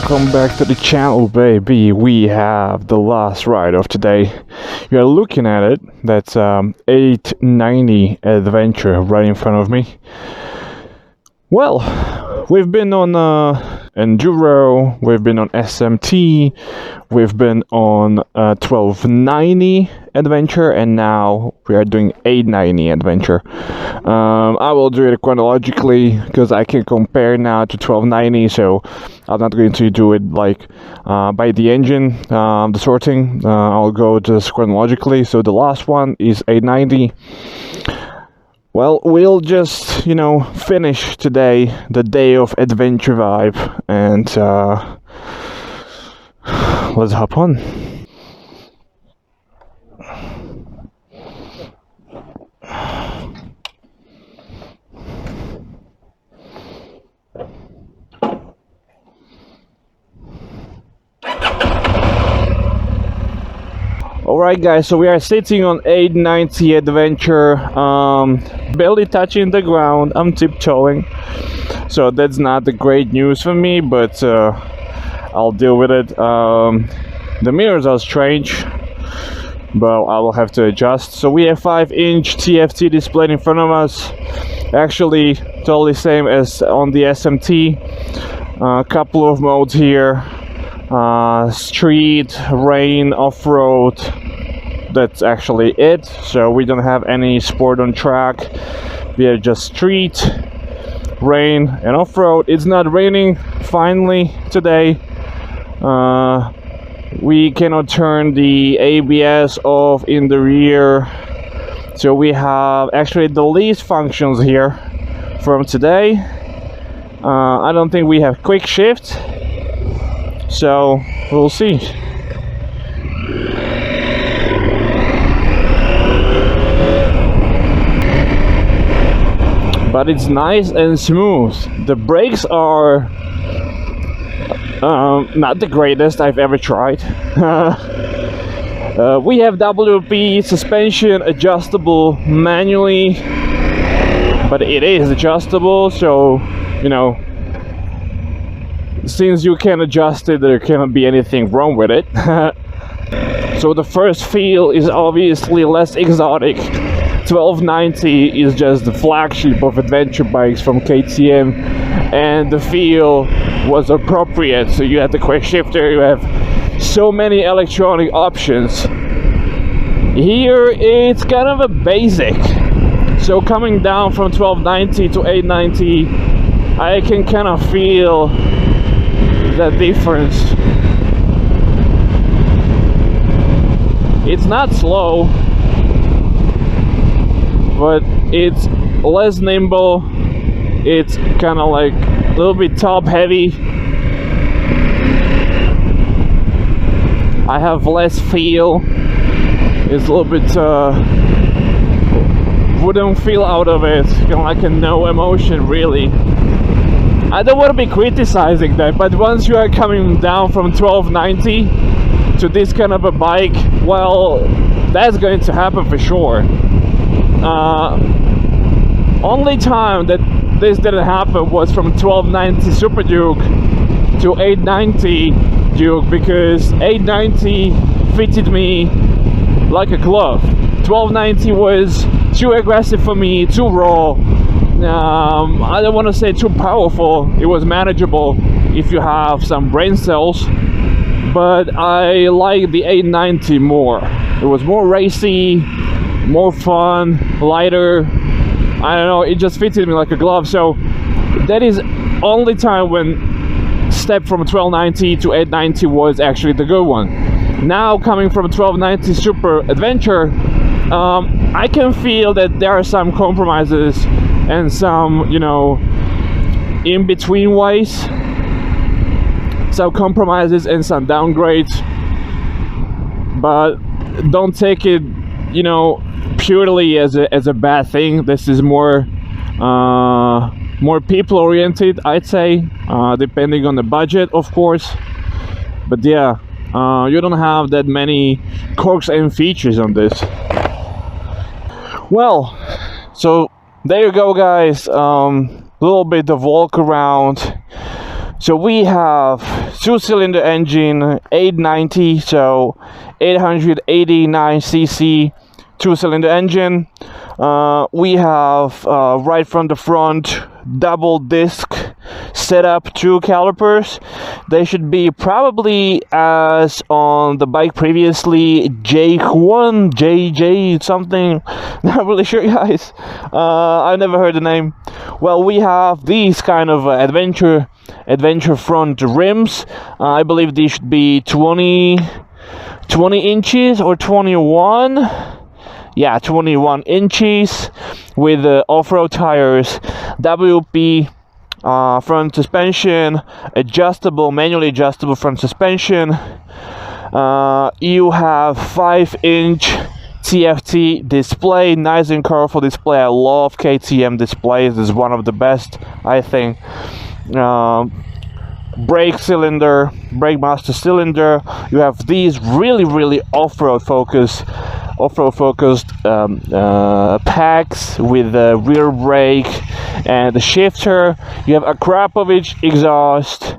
welcome back to the channel, baby. We have the last ride of today. You're looking at it. That's 890 Adventure right in front of me. Well, we've been on Enduro, we've been on SMT, we've been on 1290 Adventure, and now we are doing 890 Adventure. I will do it chronologically because I can compare now to 1290, so I'm not going to do it like by the engine, the sorting. I'll go just chronologically. So the last one is 890. Well, we'll just, you know, finish today, the day of adventure vibe, and let's hop on. Alright guys, so we are sitting on 890 Adventure, barely touching the ground. I'm tiptoeing, so that's not the great news for me, but I'll deal with it. The mirrors are strange, but I will have to adjust. So we have 5-inch TFT display in front of us, actually totally same as on the SMT. A couple of modes here. Street, rain, off-road, that's actually it. So we don't have any sport on track, we are just street, rain and off-road. It's not raining finally today. We cannot turn the ABS off in the rear, so we have actually the least functions here from today. I don't think we have quick shift, so we'll see. But it's nice and smooth. The brakes are not the greatest I've ever tried. We have WP suspension adjustable manually, but it is adjustable, so you know, since you can adjust it, there cannot be anything wrong with it. So the first feel is obviously less exotic. 1290 is just the flagship of adventure bikes from KTM, and the feel was appropriate. So you have the quick shifter, you have so many electronic options. Here it's kind of a basic. So coming down from 1290 to 890, I can kind of feel the difference. It's not slow, but it's less nimble. It's kind of like a little bit top heavy. I have less feel. It's a little bit wooden feel out of it, kind of like a no emotion really. I don't want to be criticizing that, but once you are coming down from 1290 to this kind of a bike, well, that's going to happen for sure. Only time that this didn't happen was from 1290 Super Duke to 890 Duke, because 890 fitted me like a glove. 1290 was too aggressive for me, too raw. I don't want to say too powerful. It was manageable if you have some brain cells, but I like the 890 more. It was more racy, more fun, lighter. I don't know, it just fitted me like a glove. So that is only time when step from 1290 to 890 was actually the good one. Now coming from 1290 Super Adventure, I can feel that there are some compromises and some, you know, in between ways, some compromises and some downgrades, but don't take it, you know, purely as a bad thing. This is more people oriented, I'd say, depending on the budget, of course. But yeah, you don't have that many quirks and features on this. Well, so there you go guys, little bit of walk around. So we have 2-cylinder engine, 890, so 889 cc 2-cylinder engine. We have right from the front double disc setup, 2 calipers. They should be probably as on the bike previously, J1, JJ something, not really sure guys. I've never heard the name. Well, we have these kind of adventure front rims. I believe these should be 20 inches or 21. Yeah, 21 inches with off-road tires, WP front suspension, manually adjustable front suspension. You have 5-inch TFT display, nice and colorful display. I love KTM displays. This is one of the best, I think. Brake master cylinder. You have these really off-road focused packs with the rear brake and the shifter. You have a Krapovich exhaust.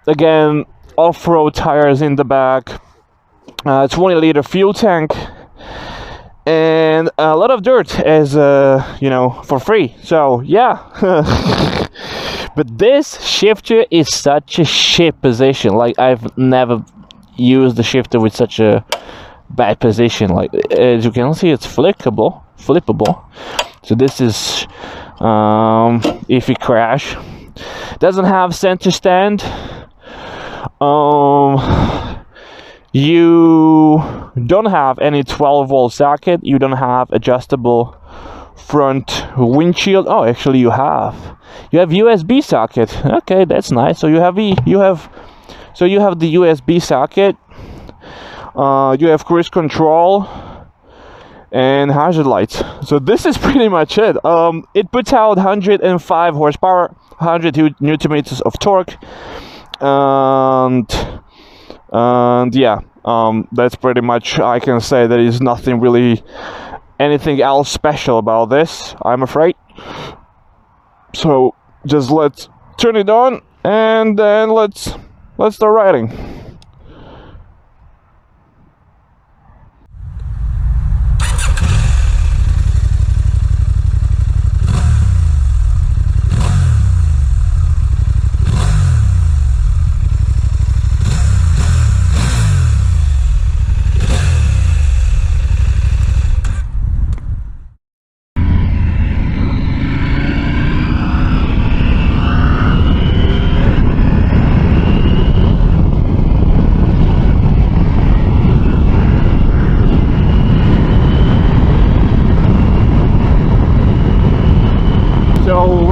Again, off-road tires in the back. 20-liter fuel tank, and a lot of dirt as for free. So yeah. But this shifter is such a shit position. Like, I've never used the shifter with such a bad position. Like, as you can see, it's flippable. So this is if you crash. Doesn't have center stand. You don't have any 12-volt socket. You don't have adjustable front windshield. Oh, actually you have USB socket. Okay, that's nice. So you have the USB socket. You have cruise control and hazard lights. So this is pretty much it. It puts out 105 horsepower, 100 newton meters of torque, and yeah, that's pretty much, I can say there is nothing really anything else special about this, I'm afraid. So just let's turn it on and then let's start riding.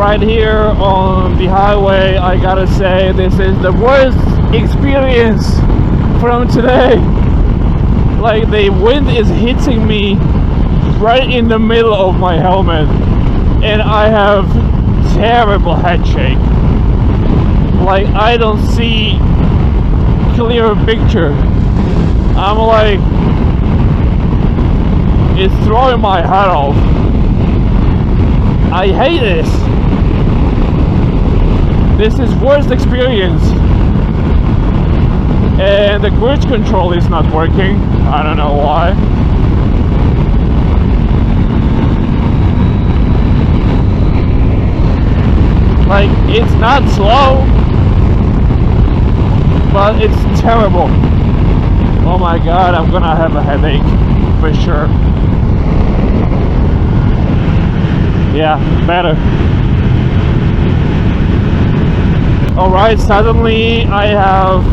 Right here on the highway, I gotta say this is the worst experience from today. Like, the wind is hitting me right in the middle of my helmet and I have terrible head shake. Like, I don't see clear picture. I'm like, it's throwing my head off. I hate this. This is worst experience. And the cruise control is not working. I don't know why. Like, it's not slow, but it's terrible. Oh my god, I'm gonna have a headache for sure. Yeah, better. Alright, suddenly I have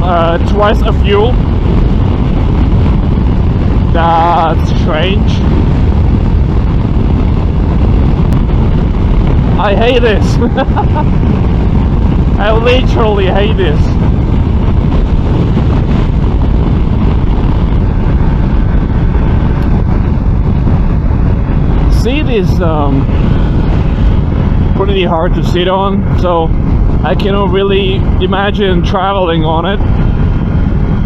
twice a fuel. That's strange. I hate this. I literally hate this. Seat is pretty hard to sit on, so I cannot really imagine traveling on it,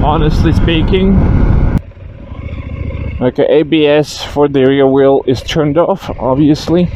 honestly speaking. Okay, ABS for the rear wheel is turned off, obviously.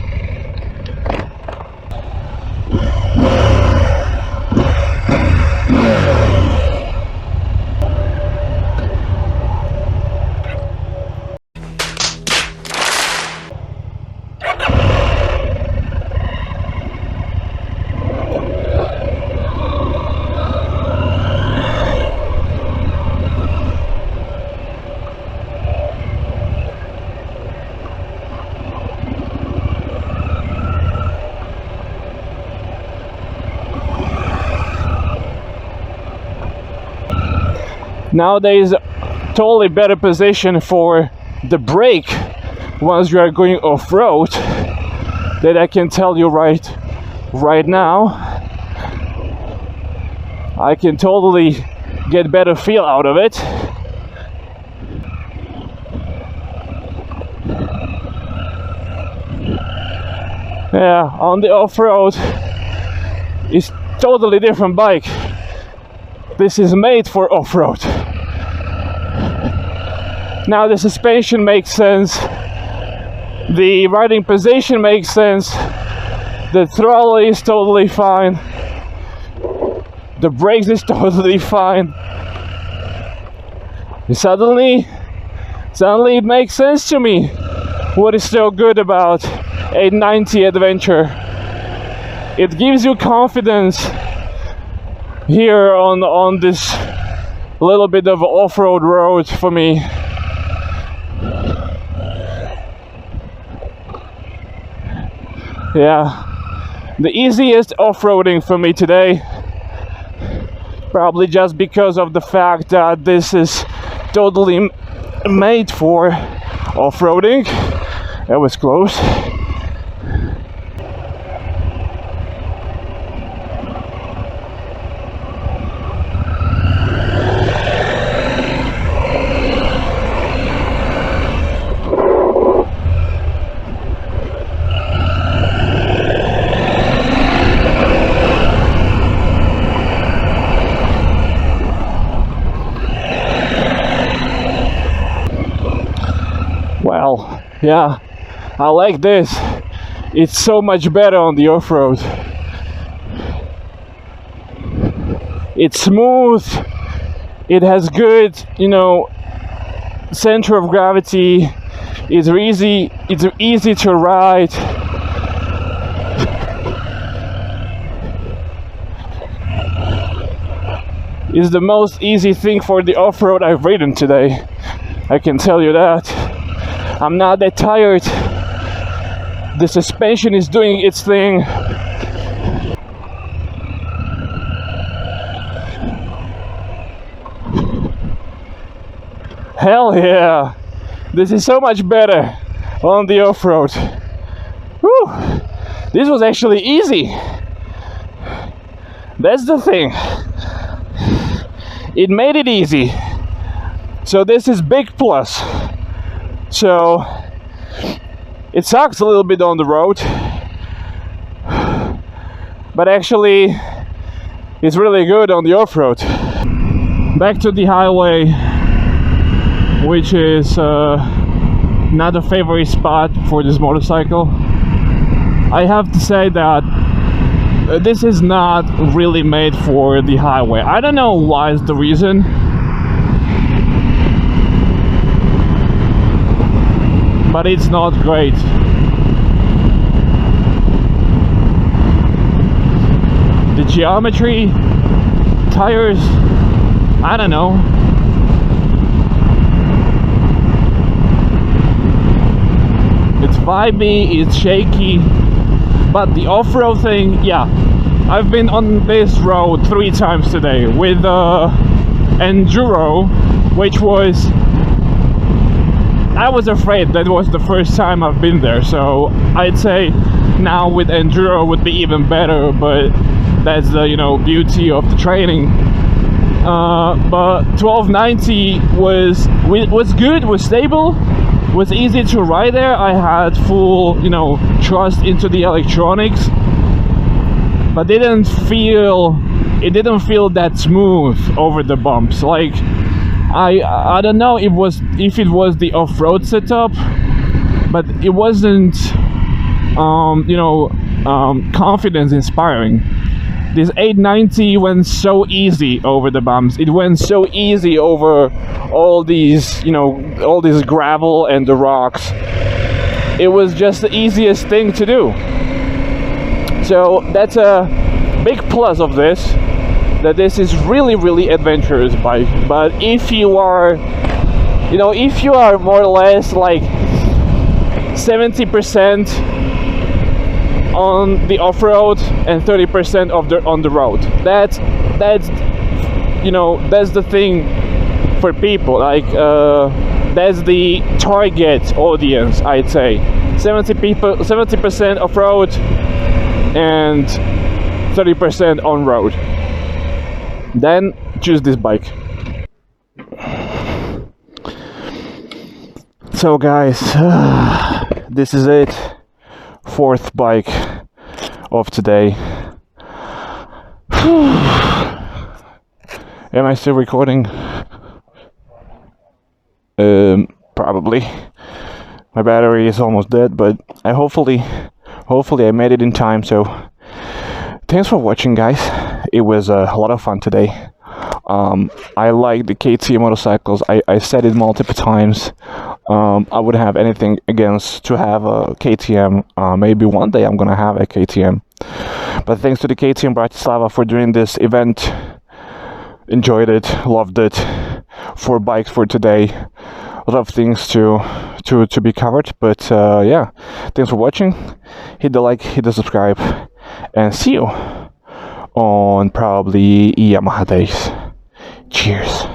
Now there is a totally better position for the brake once you are going off-road, that I can tell you right now. I can totally get better feel out of it. Yeah, on the off-road it's totally different bike. This is made for off-road. Now the suspension makes sense, the riding position makes sense, the throttle is totally fine, the brakes is totally fine. Suddenly it makes sense to me what is so good about 890 Adventure. It gives you confidence here on this little bit of off-road road for me. Yeah, the easiest off-roading for me today, probably just because of the fact that this is totally made for off-roading. That was close. Well, yeah, I like this. It's so much better on the off-road. It's smooth. It has good, you know, center of gravity. It's easy to ride. It's the most easy thing for the off-road I've ridden today. I can tell you that. I'm not that tired. The suspension is doing its thing. Hell yeah! This is so much better on the off-road. Whew. This was actually easy. That's the thing. It made it easy. So this is big plus. So it sucks a little bit on the road, but actually it's really good on the off-road. Back to the highway, which is not a favorite spot for this motorcycle. I have to say that this is not really made for the highway. I don't know why is the reason. But it's not great. The geometry, tires, I don't know. It's vibey, it's shaky, but the off-road thing, yeah. I've been on this road 3 times today with Enduro, which was, I was afraid that was the first time I've been there, so I'd say now with Enduro would be even better, but that's the, you know, beauty of the training. But 1290 was good, was stable, was easy to ride there. I had full, you know, trust into the electronics, but it didn't feel that smooth over the bumps. Like I don't know if it was the off-road setup, but it wasn't you know, confidence inspiring. This 890 went so easy over the bumps. It went so easy over all these, you know, all this gravel and the rocks. It was just the easiest thing to do. So that's a big plus of this, that this is really adventurous bike. But if you are, you know, if you are more or less like 70% on the off-road and 30% on the road, that's you know, that's the thing for people. Like that's the target audience, I'd say. 70% off-road and 30% on-road. Then choose this bike. So guys, this is it. 4th bike of today. Am I still recording? Probably. My battery is almost dead, but hopefully I made it in time. So thanks for watching, guys. It was a lot of fun today. I like the KTM motorcycles. I said it multiple times. I wouldn't have anything against to have a KTM. Maybe one day I'm gonna have a KTM. But thanks to the KTM Bratislava for doing this event. Enjoyed it, loved it. 4 bikes for today. A lot of things to be covered. But yeah, thanks for watching. Hit the like, hit the subscribe, and see you on probably Yamaha Days. Cheers.